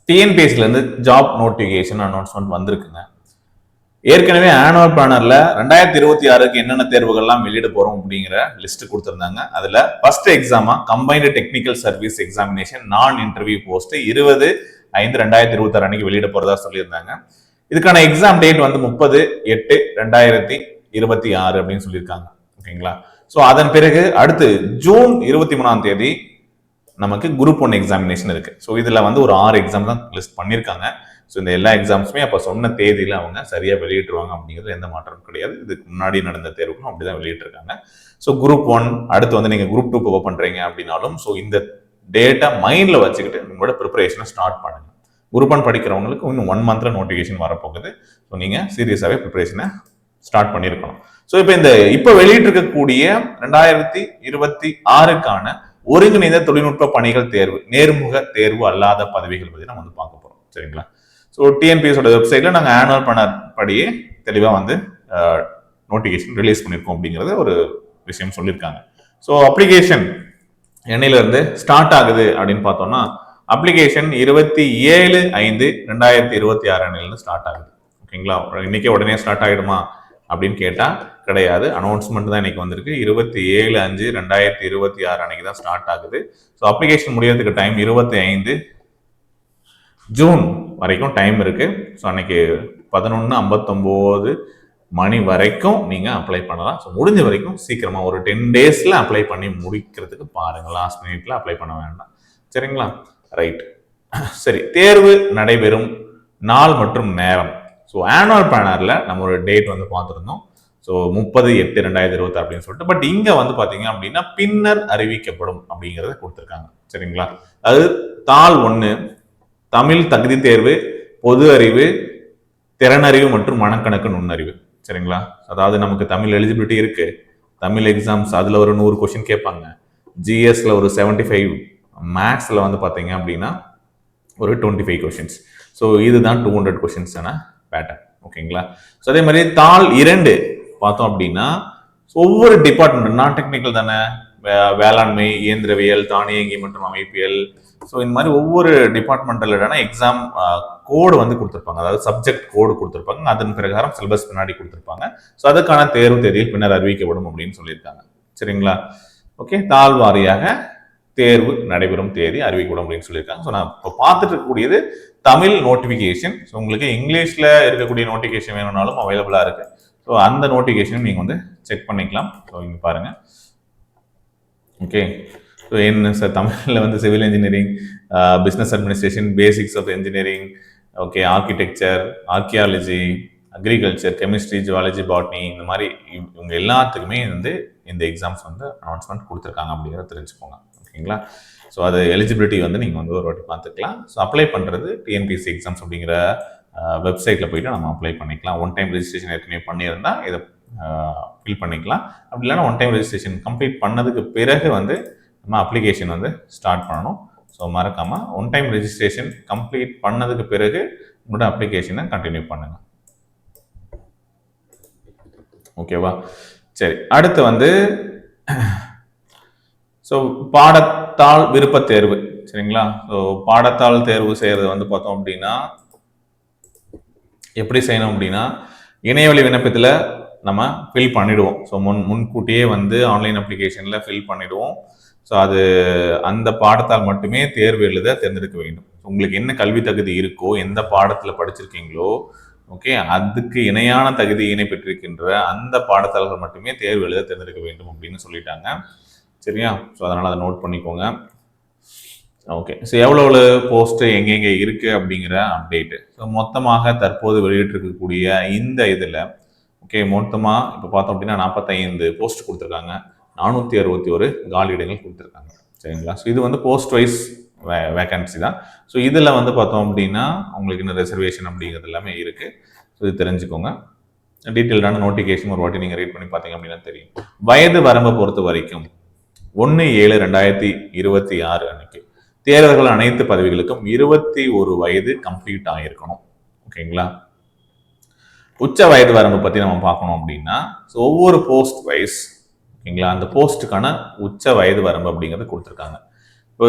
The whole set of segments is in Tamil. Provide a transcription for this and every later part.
டிஎன்பிஎஸ்சிலேருந்து ஜாப் நோட்டிஃபிகேஷன் அனௌன்ஸ்மெண்ட் வந்திருக்குங்க. ஏற்கனவே ஆனுவல் பிளானர்ல 2026க்கு என்னென்ன தேர்வுகள்லாம் வெளியிட போறோம் அப்படிங்கிற லிஸ்ட் கொடுத்திருந்தாங்க. அதுல ஃபர்ஸ்ட் எக்ஸாமா கம்பைன்டு டெக்னிக்கல் சர்வீஸ் எக்ஸாமினேஷன் நான் இன்டர்வியூ போஸ்ட் 20/5/2026 அன்னைக்கு வெளியிட போறதா சொல்லியிருந்தாங்க. இதுக்கான எக்ஸாம் டேட் வந்து 30/8/2026 அப்படின்னு சொல்லியிருக்காங்க. ஓகேங்களா? ஸோ அதன் பிறகு அடுத்து ஜூன் 23 நமக்கு குரூப் 1 எக்ஸாமினேஷன் இருக்கு. ஸோ இதுல வந்து ஒரு 6 எக்ஸாம் தான் லிஸ்ட் பண்ணியிருக்காங்க. ஸோ இந்த எல்லா எக்ஸாம்ஸுமே அப்போ சொன்ன தேதியில அவங்க சரியா வெளியிட்டுருவாங்க அப்படிங்கிறது எந்த மாற்றமும் கிடையாது. இதுக்கு முன்னாடி நடந்த தேர்வுக்கும் அப்படிதான் வெளியிட்டிருக்காங்க. ஸோ குரூப் 1 அடுத்து வந்து நீங்க குரூப் 2 பண்றீங்க அப்படின்னாலும் ஸோ இந்த டேட்டா மைண்ட்ல வச்சுக்கிட்டு உங்களோட ப்ரிப்பரேஷனை ஸ்டார்ட் பண்ணுங்க. குரூப் 1 படிக்கிறவங்களுக்கு இன்னும் 1 மந்த்ல நோட்டிஃபிகேஷன் வரப்போகுது. ஸோ நீங்க சீரியஸாவே ப்ரிப்பரேஷனை ஸ்டார்ட் பண்ணியிருக்கணும். ஸோ இப்போ வெளியிட்டிருக்கக்கூடிய 2026க்கான ஒருங்கிணைந்த தொழில்நுட்ப பணிகள் தேர்வு நேர்முக தேர்வு அல்லாத பதவிகள் பற்றி நம்ம வந்து பார்க்க போறோம். சரிங்களா? ஸோ டிஎன்பிஎஸோட வெப்சைட்ல நாங்கள் ஆனுவல் பிளானர் படியே தெளிவாக வந்து நோட்டிஃபிகேஷன் ரிலீஸ் பண்ணியிருக்கோம் அப்படிங்கிறத ஒரு விஷயம் சொல்லியிருக்காங்க. ஸோ அப்ளிகேஷன் என்னையிலிருந்து ஸ்டார்ட் ஆகுது அப்படின்னு பார்த்தோம்னா அப்ளிகேஷன் 27/5/2026 ஸ்டார்ட் ஆகுது. ஓகேங்களா? இன்னைக்கே உடனே ஸ்டார்ட் ஆகிடுமா அப்படின்னு கேட்டா கிடையாது. அனௌன்ஸ்மெண்ட் தான் இன்னைக்கு வந்திருக்கு. 27/5/2026 அன்னைக்கு தான் ஸ்டார்ட் ஆகுது. ஸோ அப்ளிகேஷன் முடியறதுக்கு டைம் 25 ஜூன் வரைக்கும் டைம் இருக்கு. ஸோ அன்னைக்கு 11:59 மணி வரைக்கும் நீங்க அப்ளை பண்ணலாம். ஸோ முடிஞ்ச வரைக்கும் சீக்கிரமா ஒரு 10 டேஸ்ல அப்ளை பண்ணி முடிக்கிறதுக்கு பாருங்க. லாஸ்ட் மினிட்ல அப்ளை பண்ண வேண்டாம். சரிங்களா? ரைட். சரி, தேர்வு நடைபெறும் நாள் மற்றும் நேரம். ஸோ ஆனுவல் பிளானர்ல நம்ம ஒரு டேட் வந்து பார்த்துருந்தோம். ஸோ 30/8/2026 அப்படின்னு சொல்லிட்டு. பட் இங்க வந்து பாத்தீங்க அப்படின்னா பின்னர் அறிவிக்கப்படும் அப்படிங்கறத கொடுத்துருக்காங்க. சரிங்களா? அது தாள் 1 தமிழ் தகுதி தேர்வு, பொது அறிவு, திறனறிவு மற்றும் மனக்கணக்கு நுண்ணறிவு. சரிங்களா? அதாவது நமக்கு தமிழ் எலிஜிபிலிட்டி இருக்கு. தமிழ் எக்ஸாம்ஸ் அதுல ஒரு 100 கொஸ்டின் கேட்பாங்க. ஜிஎஸ்ல ஒரு 75, மேக்ஸ்ல வந்து பாத்தீங்க அப்படின்னா ஒரு 25 கொஸ்டின்ஸ். ஸோ இதுதான் 200 கொஸ்டின்ஸான பேட்டர்ன். ஓகேங்களா? ஸோ அதே மாதிரி தாள் 2 பார்த்தோம் அப்படின்னா ஒவ்வொரு டிபார்ட்மெண்ட் நான் டெக்னிக்கல் தானே, வேளாண்மை, இயந்திரவியல், தானியங்கி மற்றும் அமைப்பியல். ஸோ இந்த மாதிரி ஒவ்வொரு டிபார்ட்மெண்டல் எக்ஸாம் கோடு வந்து கொடுத்துருப்பாங்க. அதாவது சப்ஜெக்ட் கோடு கொடுத்துருப்பாங்க. அதன் பிரகாரம் சிலபஸ் பின்னாடி கொடுத்துருப்பாங்க. ஸோ அதுக்கான தேர்வு தேதியில் பின்னர் அறிவிக்கப்படும் அப்படின்னு சொல்லியிருக்காங்க. சரிங்களா? ஓகே, தாழ் வாரியாக தேர்வு நடைபெறும் தேதி அறிவிக்கப்படும் அப்படின்னு சொல்லியிருக்காங்க. ஸோ நான் இப்போ பார்த்துட்டு இருக்கக்கூடியது தமிழ் நோட்டிஃபிகேஷன். ஸோ உங்களுக்கு இங்கிலீஷ்ல இருக்கக்கூடிய நோட்டிஃபிகேஷன் வேணும்னாலும் அவைலபிளா இருக்கு. ஸோ அந்த நோட்டிஃபிகேஷன் நீங்க வந்து செக் பண்ணிக்கலாம். ஸோ இங்க பாருங்க. ஓகே, ஸோ என்ன சார் தமிழில் வந்து civil engineering, business administration, basics of engineering, okay, architecture, archaeology, agriculture, chemistry, zoology, botany, இந்த மாதிரி இவங்க எல்லாத்துக்குமே வந்து இந்த எக்ஸாம்ஸ் வந்து அனௌன்ஸ்மெண்ட் கொடுத்துருக்காங்க அப்படிங்கிறத தெரிஞ்சுக்கோங்க. ஓகேங்களா? ஸோ அது எலிஜிபிலிட்டி வந்து நீங்கள் வந்து ஒரு வாட்டி பார்த்துக்கலாம். ஸோ அப்ளை பண்ணுறது டிஎன்பிஎஸ்சி எக்ஸாம்ஸ் அப்படிங்கிற வெப்சைட்டில் போயிட்டு நம்ம அப்ளை பண்ணிக்கலாம். ஒன் டைம் ரெஜிஸ்ட்ரேஷன் ஏற்கனவே பண்ணியிருந்தால் இதை ஃபில் பண்ணிக்கலாம். அப்படி இல்லைன்னா ஒன் டைம் ரெஜிஸ்ட்ரேஷன் கம்ப்ளீட் பண்ணதுக்கு பிறகு வந்து நம்ம அப்ளிகேஷன் வந்து ஸ்டார்ட் பண்ணணும். ஸோ மறக்காமல் ஒன் டைம் ரெஜிஸ்ட்ரேஷன் கம்ப்ளீட் பண்ணதுக்கு பிறகு உங்களோட அப்ளிகேஷனை கண்டினியூ பண்ணுங்க. ஓகேவா? சரி, அடுத்து வந்து ஸோ பாடத்தாள் விருப்ப தேர்வு. சரிங்களா? ஸோ பாடத்தாள் தேர்வு செய்யறது வந்து பார்த்தோம் அப்படின்னா எப்படி செய்யணும் அப்படின்னா இணையவழி விண்ணப்பத்தில் நம்ம ஃபில் பண்ணிடுவோம். ஸோ முன்கூட்டியே வந்து ஆன்லைன் அப்ளிகேஷனில் ஃபில் பண்ணிடுவோம். ஸோ அது அந்த பாடத்தால் மட்டுமே தேர்வு எழுத தேர்ந்தெடுக்க வேண்டும். உங்களுக்கு என்ன கல்வி தகுதி இருக்கோ, எந்த பாடத்தில் படிச்சிருக்கீங்களோ, ஓகே, அதுக்கு இணையான தகுதியினை பெற்றிருக்கின்ற அந்த பாடத்தாள்கள் மட்டுமே தேர்வு எழுத தேர்ந்தெடுக்க வேண்டும் அப்படின்னு சொல்லிட்டாங்க. சரியா? ஸோ அதனால் அதை நோட் பண்ணிக்கோங்க. ஓகே, ஸோ எவ்வளோ போஸ்ட்டு எங்கெங்கே இருக்குது அப்படிங்கிற அப்டேட்டு. ஸோ மொத்தமாக தற்போது வெளியிட்டிருக்கக்கூடிய இந்த இதில் ஓகே, மொத்தமாக இப்போ பார்த்தோம் அப்படின்னா 45 போஸ்ட் கொடுத்துருக்காங்க. 461 காலி இடங்கள் கொடுத்துருக்காங்க. சரிங்களா? ஸோ இது வந்து போஸ்ட் வைஸ் வேகன்சி தான். ஸோ இதில் வந்து பார்த்தோம் அப்படின்னா உங்களுக்கு இன்னும் ரிசர்வேஷன் அப்படிங்கிறது எல்லாமே இருக்குது. ஸோ இது தெரிஞ்சுக்கோங்க. டீட்டெயில்டான நோட்டிஃபிகேஷன் ஒரு வாட்டி நீங்கள் ரீட் பண்ணி பார்த்தீங்க அப்படின்னா தெரியும். வயது வரம்பை பொறுத்த வரைக்கும் 1/7/2026 அன்னைக்கு தேர்வர்கள் அனைத்து பதவிகளுக்கும் 21 வயது கம்ப்ளீட் ஆகிருக்கணும். ஓகேங்களா? உச்ச வயது வரம்பு பற்றி நம்ம பார்க்கணும் அப்படின்னா ஒவ்வொரு போஸ்ட் வைஸ், ஓகேங்களா, அந்த போஸ்ட்டுக்கான உச்ச வயது வரம்பு அப்படிங்கிறது கொடுத்துருக்காங்க. இப்போ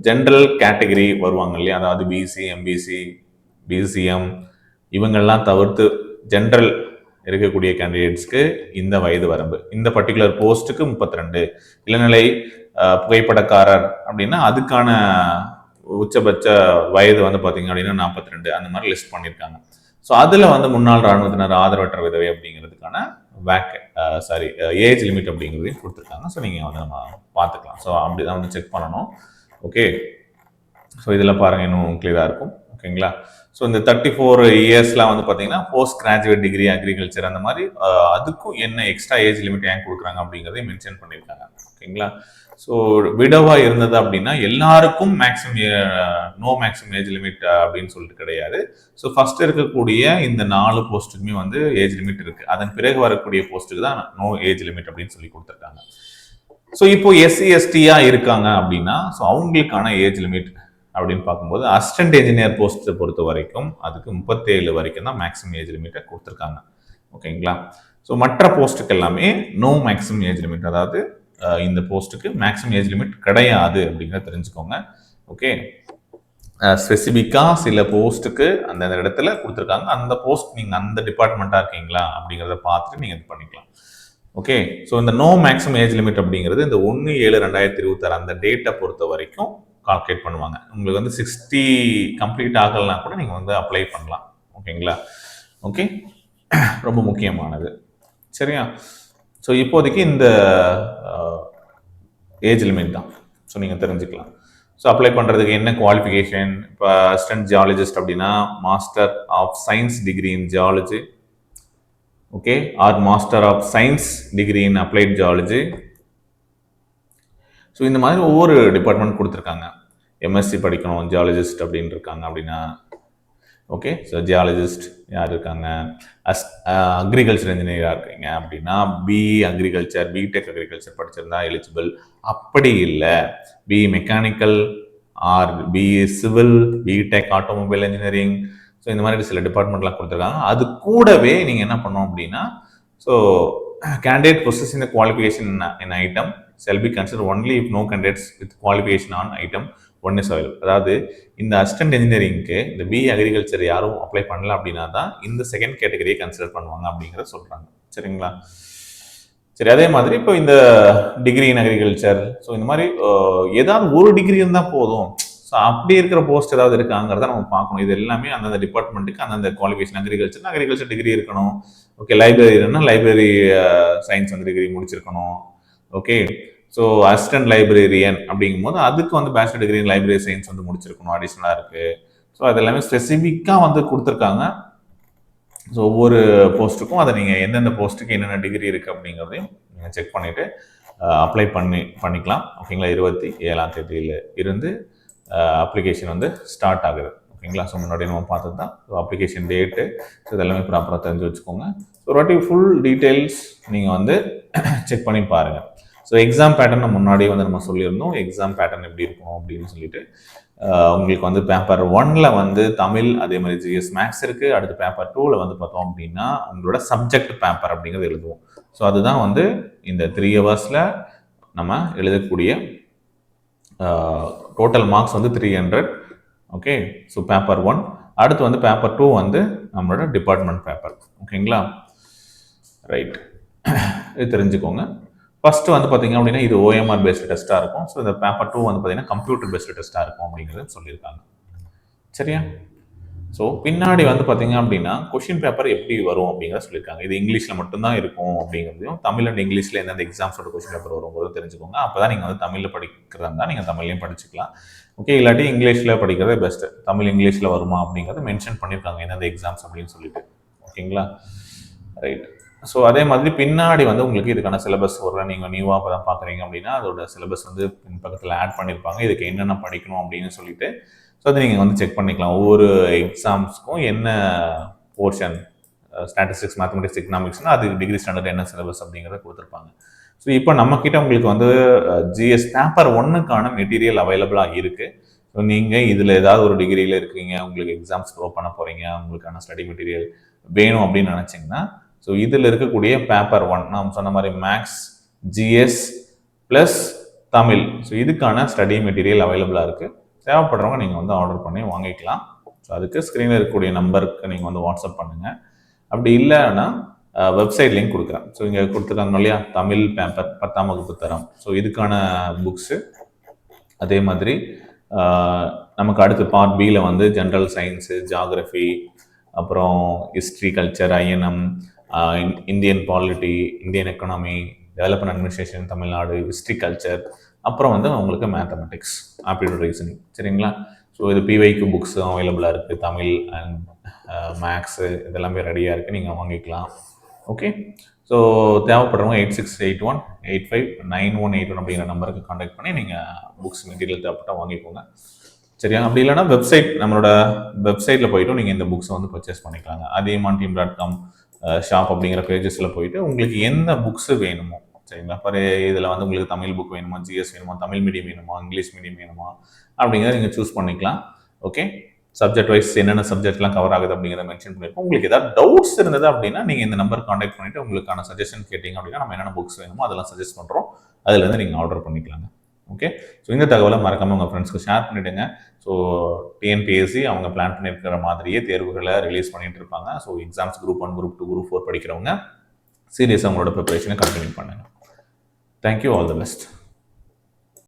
ஜென்ரல் கேட்டகரி வருவாங்க இல்லையா, அதாவது பிசி, எம்பிசி, பிசிஎம் இவங்கெல்லாம் தவிர்த்து ஜென்ரல் இருக்கக்கூடிய கேண்டிடேட்ஸ்க்கு இந்த வயது வரம்பு. இந்த பர்டிகுலர் போஸ்ட்டுக்கு 32, இளநிலை புகைப்படக்காரர் அப்படின்னா அதுக்கான உச்சபட்ச வயது வந்து பார்த்தீங்க அப்படின்னா 42, அந்த மாதிரி லிஸ்ட் பண்ணியிருக்காங்க. ஸோ அதில் வந்து முன்னாள் இராணுவத்தினர், ஆதரவற்ற விதவை அப்படிங்கிறதுக்கான ஏஜ் லிமிட் அப்படிங்கிறதையும் கொடுத்துருக்காங்க. ஸோ நீங்கள் வந்து நம்ம பார்த்துக்கலாம். ஸோ அப்படி தான் வந்து செக் பண்ணணும். ஓகே, ஸோ இதில் பாருங்கள் இன்னும் கிளியராக இருக்கும். ஓகேங்களா. ஸோ இந்த 34 இயர்ஸ்லாம் வந்து பார்த்தீங்கன்னா போஸ்ட் கிராஜுவேட் டிகிரி அக்ரிகல்ச்சர் அந்த மாதிரி அதுக்கும் என்ன எக்ஸ்ட்ரா ஏஜ் லிமிட் ஏன் கொடுக்குறாங்க அப்படிங்கிறதையும் மென்ஷன் பண்ணியிருக்காங்க. ஓகேங்களா. ஸோ விடவா இருந்தது அப்படின்னா எல்லாருக்கும் நோ மேக்ஸிமம் ஏஜ் லிமிட் அப்படின்னு சொல்லிட்டு கிடையாது. ஸோ ஃபர்ஸ்ட் இருக்கக்கூடிய இந்த 4 போஸ்ட்டுக்குமே வந்து ஏஜ் லிமிட் இருக்கு. அதன் பிறகு வரக்கூடிய போஸ்ட்டுக்கு தான் நோ ஏஜ் லிமிட் அப்படின்னு சொல்லி கொடுத்துருக்காங்க. ஸோ இப்போ எஸ்சி எஸ்டியா இருக்காங்க அப்படின்னா ஸோ அவங்களுக்கான ஏஜ் லிமிட் அப்படின்னு பார்க்கும்போது அசிஸ்டன்ட் என்ஜினியர் போஸ்ட்டை பொறுத்த வரைக்கும் அதுக்கு 37 வரைக்கும் தான் மேக்ஸிமம் ஏஜ் லிமிட்டை கொடுத்துருக்காங்க. ஓகேங்களா. ஸோ மற்ற போஸ்ட்டுக்கு எல்லாமே நோ மேக்ஸிமம் ஏஜ் லிமிட், அதாவது இந்த போஸ்ட்டுக்கு மேக்ஸிமம் ஏஜ் லிமிட் கிடையாது அப்படிங்கிறத தெரிஞ்சுக்கோங்க. ஓகே, ஸ்பெசிஃபிக்காக சில போஸ்ட்டுக்கு அந்தந்த இடத்துல கொடுத்துருக்காங்க. அந்த போஸ்ட் நீங்கள் அந்த டிபார்ட்மெண்ட்டாக இருக்கீங்களா அப்படிங்கிறத பார்த்துட்டு நீங்கள் இது பண்ணிக்கலாம். ஓகே, ஸோ இந்த நோ மேக்ஸிமம் ஏஜ் லிமிட் அப்படிங்கிறது இந்த 1/7/2026 அந்த டேட்டை பொறுத்த வரைக்கும் கால்குலேட் பண்ணுவாங்க. உங்களுக்கு வந்து 60 கம்ப்ளீட் ஆகலைன்னா கூட நீங்கள் வந்து அப்ளை பண்ணலாம். ஓகேங்களா. ஓகே, ரொம்ப முக்கியமானது. சரியா. ஸோ இப்போதைக்கு இந்த ஏஜ் லிமிட் தான். ஸோ நீங்கள் தெரிஞ்சுக்கலாம். ஸோ அப்ளை பண்ணுறதுக்கு என்ன குவாலிஃபிகேஷன், இப்போ அசிஸ்டன்ட் ஜியாலஜிஸ்ட் அப்படின்னா master of science degree in geology, okay, or master of science degree in applied geology. So இந்த மாதிரி ஒவ்வொரு டிபார்ட்மெண்ட் கொடுத்துருக்காங்க. எம்எஸ்சி படிக்கணும் ஜியாலஜிஸ்ட் அப்படின்னு இருக்காங்க அப்படின்னா ஓகே. ஸோ ஜியாலஜிஸ்ட் யார் இருக்காங்க, அக்ரிகல்ச்சர் இன்ஜினியராக இருக்கீங்க அப்படின்னா பிஇ அக்ரிகல்ச்சர், பிடெக் அக்ரிகல்ச்சர் படிச்சிருந்தா எலிஜிபிள். அப்படி இல்லை BE mechanical or BE civil, BTech automobile engineering, so இந்த மாதிரி சில டிபார்ட்மெண்ட்லாம் கொடுத்துருக்காங்க. அது கூடவே நீங்கள் என்ன பண்ணோம் அப்படின்னா so candidate possessing the qualification in item shall be considered only if no candidates with qualification on item 1 is available. அதாவது இந்த அசிஸ்டன்ட் இன்ஜினியரிங்க்கு இந்த பிஇ அக்ரிகல்ச்சர் யாரும் அப்ளை பண்ணல அப்படின்னா தான் இந்த செகண்ட் கேட்டகரியை கன்சிடர் பண்ணுவாங்க அப்படிங்கிறத சொல்கிறாங்க. சரிங்களா. சரி, அதே மாதிரி இப்போ இந்த டிகிரி இன் அக்ரிகல்ச்சர், ஸோ இந்த மாதிரி ஏதாவது ஒரு டிகிரி இருந்தால் போதும். ஸோ அப்படி இருக்கிற போஸ்ட் ஏதாவது இருக்காங்கிறத நம்ம பார்க்கணும். இது எல்லாமே அந்தந்த டிபார்ட்மெண்ட்டுக்கு அந்தந்த குவாலிஃபிகேஷன், அக்ரிகல்ச்சர் டிகிரி இருக்கணும். ஓகே, லைப்ரரினா லைப்ரரி சயின்ஸ் வந்து டிகிரி முடிச்சிருக்கணும். ஓகே, ஸோ அசிஸ்டன்ட் லைப்ரரியன் அப்படிங்கும்போது அதுக்கு வந்து bachelor degree in library science வந்து முடிச்சிருக்கணும், அடிஷ்னலாக இருக்குது. ஸோ அது எல்லாமே ஸ்பெசிஃபிக்காக வந்து கொடுத்துருக்காங்க. ஸோ ஒவ்வொரு போஸ்ட்டுக்கும் அதை நீங்கள் எந்தெந்த போஸ்ட்டுக்கு என்னென்ன டிகிரி இருக்குது அப்படிங்கிறதையும் நீங்கள் செக் பண்ணிவிட்டு அப்ளை பண்ணிக்கலாம். ஓகேங்களா. 27ஆம் தேதியில் இருந்து அப்ளிகேஷன் வந்து ஸ்டார்ட் ஆகுது. ஓகேங்களா. ஸோ முன்னாடி நம்ம பார்த்தது தான். ஸோ அப்ளிகேஷன் டேட்டு, ஸோ இதெல்லாமே ப்ராப்பராக தெரிஞ்சு வச்சுக்கோங்க. ஸோ ஒரு வாட்டி ஃபுல் டீட்டெயில்ஸ் நீங்கள் வந்து செக் பண்ணி பாருங்கள். ஸோ எக்ஸாம் பேட்டர்ன் முன்னாடியே வந்து நம்ம சொல்லியிருந்தோம், எக்ஸாம் பேட்டர்ன் எப்படி இருக்கும் அப்படின்னு சொல்லிட்டு. உங்களுக்கு வந்து பேப்பர் 1ல் வந்து தமிழ், அதே மாதிரி ஜிஎஸ் மேக்ஸ் இருக்குது. அடுத்து பேப்பர் 2ல் வந்து பார்த்தோம் அப்படின்னா உங்களோட சப்ஜெக்ட் பேப்பர் அப்படிங்கிறது எழுதுவோம். ஸோ அதுதான் வந்து இந்த 3 ஹவர்ஸில் நம்ம எழுதக்கூடிய டோட்டல் மார்க்ஸ் வந்து 300. Okay, so paper 1. அடுத்து வந்து பேப்பர் 2 வந்து நம்மளோட டிபார்ட்மெண்ட் பேப்பர். ஓகேங்களா. ரைட், இது தெரிஞ்சுக்கோங்க. ஃபர்ஸ்ட் வந்து பார்த்தீங்க அப்படின்னா இது ஓஎம்ஆர் பேஸ்டு டெஸ்ட்டாக இருக்கும். ஸோ இந்த பேப்பர் 2 வந்து பார்த்தீங்கன்னா கம்ப்யூட்டர் பேஸ்டு டெஸ்ட்டாக இருக்கும் அப்படிங்கிறது சொல்லியிருக்காங்க. சரியா. ஸோ பின்னாடி வந்து பார்த்தீங்க அப்படின்னா கொஷின் பேப்பர் எப்படி வரும் அப்படிங்கிறத சொல்லியிருக்காங்க. இது இங்கிலீஷில் மட்டும்தான் இருக்கும் அப்படிங்கிறதையும், தமிழ் அண்ட் இங்கிலீஷில் எந்தெந்த எக்ஸாம்ஸோட கொஷின் பேப்பர் வரும்போது தெரிஞ்சுக்கோங்க. அப்போ தான் நீங்கள் வந்து தமிழில் படிக்கிறதா இருந்தால் நீங்கள் தமிழ்லையும் படிச்சுக்கலாம். ஓகே, இல்லாட்டி இங்கிலீஷில் படிக்கிறதே பெஸ்ட்டு. தமிழ் இங்கிலீஷில் வருமா அப்படிங்கிறத மென்ஷன் பண்ணியிருக்காங்க எந்தெந்த எக்ஸாம்ஸ் அப்படின்னு சொல்லிட்டு. ஓகேங்களா. ரைட். ஸோ அதே மாதிரி பின்னாடி வந்து உங்களுக்கு இதுக்கான சிலபஸ் ஒரு நீங்கள் நியூவாக இப்போ தான் பார்க்குறீங்க அப்படின்னா அதோட சிலபஸ் வந்து பக்கத்தில் ஆட் பண்ணியிருப்பாங்க. இதுக்கு என்னென்ன படிக்கணும் அப்படின்னு சொல்லிட்டு. ஸோ அதை நீங்கள் வந்து செக் பண்ணிக்கலாம். ஒவ்வொரு எக்ஸாம்ஸ்க்கும் என்ன போர்ஷன், ஸ்டாட்டிஸ்டிக்ஸ், மேத்தமெட்டிக்ஸ், எக்கனாமிக்ஸ்னா அது டிகிரி ஸ்டாண்டர்ட் என்ன சிலபஸ் அப்படிங்கிறத கொடுத்துருப்பாங்க. ஸோ இப்போ நம்மக்கிட்ட உங்களுக்கு வந்து ஜிஎஸ் பேப்பர் 1க்கான மெட்டீரியல் அவைலபிளாக இருக்குது. ஸோ நீங்கள் இதில் ஏதாவது ஒரு டிகிரியில் இருக்கீங்க, உங்களுக்கு எக்ஸாம்ஸ் ப்ரோ பண்ண போகிறீங்க, உங்களுக்கான ஸ்டடி மெட்டீரியல் வேணும் அப்படின்னு நினச்சிங்கன்னா ஸோ இதில் இருக்கக்கூடிய பேப்பர் 1 நாம் சொன்ன மாதிரி maths, GS plus Tamil. So இதுக்கான ஸ்டடி மெட்டீரியல் அவைலபிளாக இருக்குது. தேவைப்படுறவங்க நீங்கள் வந்து ஆர்டர் பண்ணி வாங்கிக்கலாம். ஸோ அதுக்கு ஸ்க்ரீனில் இருக்கக்கூடிய நம்பருக்கு நீங்கள் வந்து வாட்ஸ்அப் பண்ணுங்கள். அப்படி இல்லைன்னா வெப்சைட் லிங்க் கொடுக்குறேன். ஸோ இங்கே கொடுத்துருக்காங்க இல்லையா, தமிழ் பேப்பர் 10ஆம் வகுப்பு தரம். ஸோ இதுக்கான புக்ஸு, அதே மாதிரி நமக்கு அடுத்து பார்ட் பியில் வந்து ஜென்ரல் சயின்ஸு, ஜாகிரஃபி, அப்புறம் history, culture, INM, Indian polity, Indian economy, development administration Tamil Nadu, history, culture, அப்புறம் வந்து உங்களுக்கு மேத்தமெட்டிக்ஸ், ஆப்டிடியூட் ரீசனிங். சரிங்களா? ஸோ இது பிவைக்கு புக்ஸும் அவைலபிளாக இருக்குது. தமிழ் அண்ட் மேக்ஸு இதெல்லாமே ரெடியாக இருக்குது, நீங்கள் வாங்கிக்கலாம். ஓகே. ஸோ தேவைப்படுறவங்க 8681859181 அப்படிங்கிற நம்பருக்கு கான்டாக்ட் பண்ணி நீங்கள் புக்ஸ் மெட்டீரியல் தேவைப்பட்டால் வாங்கிக்கோங்க. சரியா? அப்படி இல்லைனா வெப்சைட், நம்மளோட வெப்சைட்டில் போய்ட்டும் நீங்கள் இந்த புக்ஸை வந்து பர்ச்சேஸ் பண்ணிக்கலாங்க. adiamanteam.com ஷாப் அப்படிங்கிற பேஜஸில் போயிட்டு உங்களுக்கு எந்த புக்ஸு வேணுமோ, சரிங்களா? இப்போ இதில் வந்து உங்களுக்கு தமிழ் புக் வேணுமா, ஜிஎஸ் வேணுமா, தமிழ் மீடியம் வேணுமா, இங்கிலீஷ் மீடியம் வேணுமா அப்படிங்கிறத நீங்கள் சூஸ் பண்ணிக்கலாம். ஓகே. சப்ஜெக்ட் வைஸ் என்னென்ன சப்ஜெக்ட்லாம் கவர் ஆகுது அப்படிங்கிறத மென்ஷன் பண்ணியிருக்கோம். உங்களுக்கு ஏதாவது டவுட்ஸ் இருந்தது அப்படின்னா நீங்கள் இந்த நம்பர் கான்டாக்ட் பண்ணிவிட்டு உங்களுக்கான சஜஷன் கேட்டிங்க அப்படின்னா நம்ம என்னென்ன புக்ஸ் வேணுமோ அதெல்லாம் சஜஸ்ட் பண்ணுறோம். அதுலேருந்து நீங்கள் ஆர்டர் பண்ணிக்கலாங்க. ஓகே. ஸோ இந்த தகவலை மறக்காமல் உங்கள் ஃப்ரெண்ட்ஸ்க்கு ஷேர் பண்ணிவிடுங்க. ஸோ டிஎன்பிஎஸ்சி அவங்க பிளான் பண்ணியிருக்கிற மாதிரியே தேர்வுகளை ரிலீஸ் பண்ணிட்டு இருப்பாங்க. So exams group 1, group 2, group 4 படிக்கிறவங்க சீரியஸாக உங்களோட ப்ரிப்பரேஷனை கண்டினியூ பண்ணுங்கள். தேங்க்யூ. All the best.